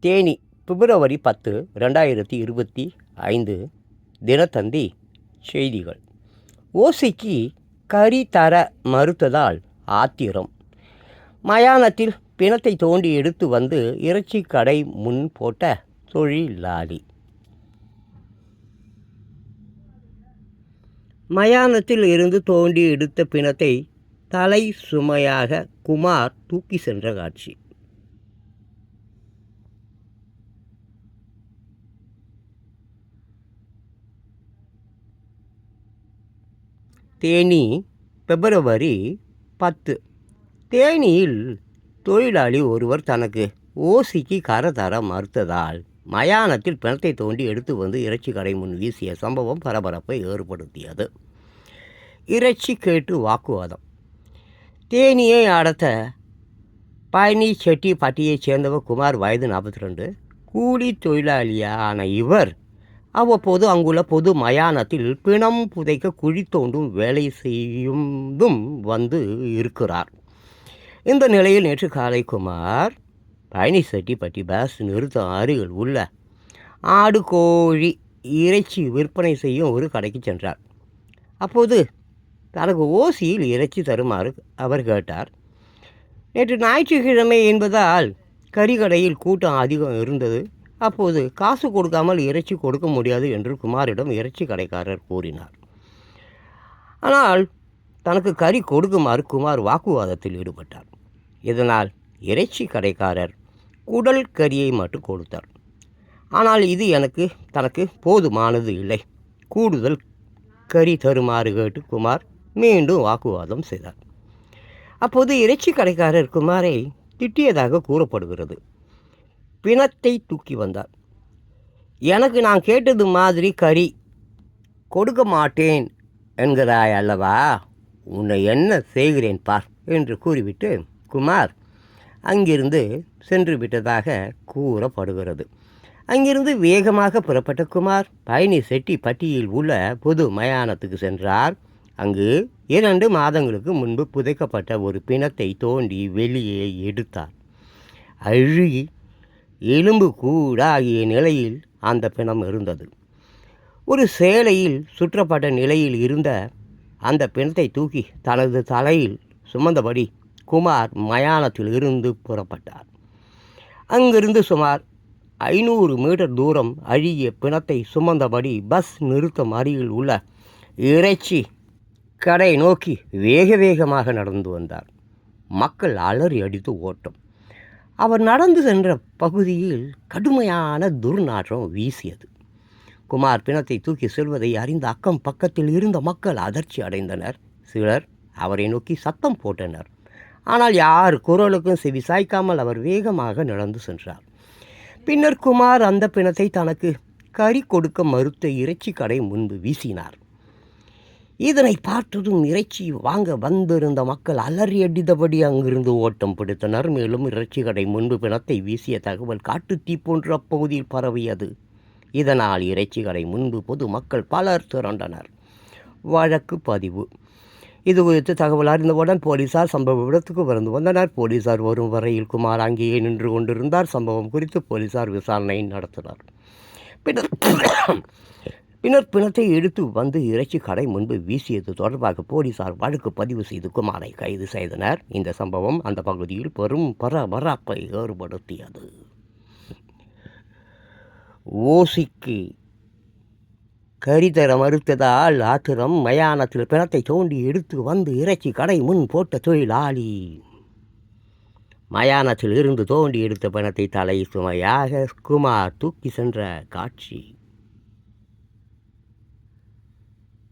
Theni February 10, 2025 Dinathanthi செய்திகள். ஓசைக்கு கறி தர மறுத்ததால் ஆத்திரம். மயானத்தில் பிணத்தை தோண்டி எடுத்து வந்து இறைச்சி கடை முன் போட்ட தொழிலாளி. மயானத்தில் இருந்து தோண்டி எடுத்த பிணத்தை தலை சுமையாக குமார் தூக்கி சென்ற காட்சி. தேனி February 10. தேனியில் தொழிலாளி ஒருவர் தனக்கு ஓசிக்கு கரை தர மறுத்ததால் மயானத்தில் பிணத்தை தோண்டி எடுத்து வந்து இறைச்சி கடை முன் வீசிய சம்பவம் பரபரப்பை ஏற்படுத்தியது. இறைச்சி கேட்டு வாக்குவாதம். தேனியை அடுத்த பழனிச்செட்டிப்பட்டியைச் சேர்ந்தவர் குமார், வயது 42. கூலி தொழிலாளியான இவர் அவ்வப்போது அங்குள்ள பொது மயானத்தில் பிணம் புதைக்க குழி தோண்டும் வேலை செய்யும் வந்து இருக்கிறார். இந்த நிலையில் நேற்று காலை குமார் பழனிச்செட்டிப்பட்டி பஸ் நிறுத்தம் அருகில் உள்ள ஆடு கோழி இறைச்சி விற்பனை செய்யும் ஒரு கடைக்கு சென்றார். அப்போது தனக்கு ஓசியில் இறைச்சி தருமாறு அவர் கேட்டார். நேற்று ஞாயிற்றுக்கிழமை என்பதால் கறிக்கடையில் கூட்டம் அதிகம் இருந்தது. அப்போது காசு கொடுக்காமல் இறைச்சி கொடுக்க முடியாது என்று குமாரிடம் இறைச்சி கடைக்காரர் கூறினார். ஆனால் தனக்கு கறி கொடுக்குமாறு குமார் வாக்குவாதத்தில் ஈடுபட்டார். இதனால் இறைச்சி கடைக்காரர் குடல் கறியை மட்டும் கொடுத்தார். ஆனால் இது தனக்கு போதுமானது இல்லை, கூடுதல் கறி தருமாறு கேட்டு குமார் மீண்டும் வாக்குவாதம் செய்தார். அப்போது இறைச்சி கடைக்காரர் குமாரை திட்டியதாக கூறப்படுகிறது. பிணத்தை தூக்கி வந்தார். எனக்கு நான் கேட்டது மாதிரி கறி கொடுக்க மாட்டேன் என்கிறாய் அல்லவா, உன்னை என்ன செய்கிறேன் பார் என்று கூறிவிட்டு குமார் அங்கிருந்து சென்று விட்டதாக கூறப்படுகிறது. அங்கிருந்து வேகமாக புறப்பட்ட குமார் பழனிச்செட்டிப்பட்டியில் உள்ள பொது மயானத்துக்கு சென்றார். அங்கு 2 மாதங்களுக்கு முன்பு புதைக்கப்பட்ட ஒரு பிணத்தை தோண்டி வெளியே எடுத்தார். அழுகி எலும்பு கூடாகிய நிலையில் அந்த பிணம் இருந்தது. ஒரு சேலையில் சுற்றப்பட்ட நிலையில் இருந்த அந்த பிணத்தை தூக்கி தனது தலையில் சுமந்தபடி குமார் மயானத்தில் இருந்து புறப்பட்டார். அங்கிருந்து சுமார் 500 மீட்டர் தூரம் அழுகிய பிணத்தை சுமந்தபடி பஸ் நிறுத்தம் அருகில் உள்ள இறைச்சி கடை நோக்கி வேகமாக நடந்து வந்தார். மக்கள் அலறி அடித்து ஓட்டம். அவர் நடந்து சென்ற பகுதியில் கடுமையான துர்நாற்றம் வீசியது. குமார் பிணத்தை தூக்கி செல்வதை அறிந்த அக்கம் பக்கத்தில் இருந்த மக்கள் அதிர்ச்சி அடைந்தனர். சிலர் அவரை நோக்கி சத்தம் போட்டனர். ஆனால் யார் குரலுக்கும் செவி சாய்க்காமல் அவர் வேகமாக நடந்து சென்றார். பின்னர் குமார் அந்த பிணத்தை தனக்கு கறி கொடுக்க மறுத்த இறைச்சி கடை முன்பு வீசினார். இதனை பார்த்ததும் இறைச்சி வாங்க வந்திருந்த மக்கள் அலறி அடித்தபடி அங்கிருந்து ஓட்டம் பிடித்தனர். மேலும் இறைச்சி கடை முன்பு பிணத்தை வீசிய தகவல் காட்டுத்தீ போன்ற அப்பகுதியில் பரவியது. இதனால் இறைச்சி கடை முன்பு பொது மக்கள் பலர் திரண்டனர். வழக்கு பதிவு. இது குறித்து தகவல் அறிந்தவுடன் போலீசார் சம்பவ இடத்துக்கு வந்து வந்தனர். போலீசார் வரும் வரையில் குமார் அங்கேயே நின்று கொண்டிருந்தார். சம்பவம் குறித்து போலீசார் விசாரணை நடத்தினர். பின்னர் பிணத்தை எடுத்து வந்து இறைச்சி கடை முன்பு வீசியது தொடர்பாக போலீசார் வழக்கு பதிவு செய்து குமாரை கைது செய்தனர். இந்த சம்பவம் அந்த பகுதியில் பெரும் பரபரப்பை ஏற்படுத்தியது. ஓசிக்கு கறி தர மறுத்ததால் ஆத்திரம். மயானத்தில் பிணத்தை தோண்டி எடுத்து வந்து இறைச்சி கடை முன் போட்ட தொழிலாளி. மயானத்தில் இருந்து தோண்டி எடுத்த பிணத்தை தலை சுமையாக குமார் தூக்கி சென்ற காட்சி.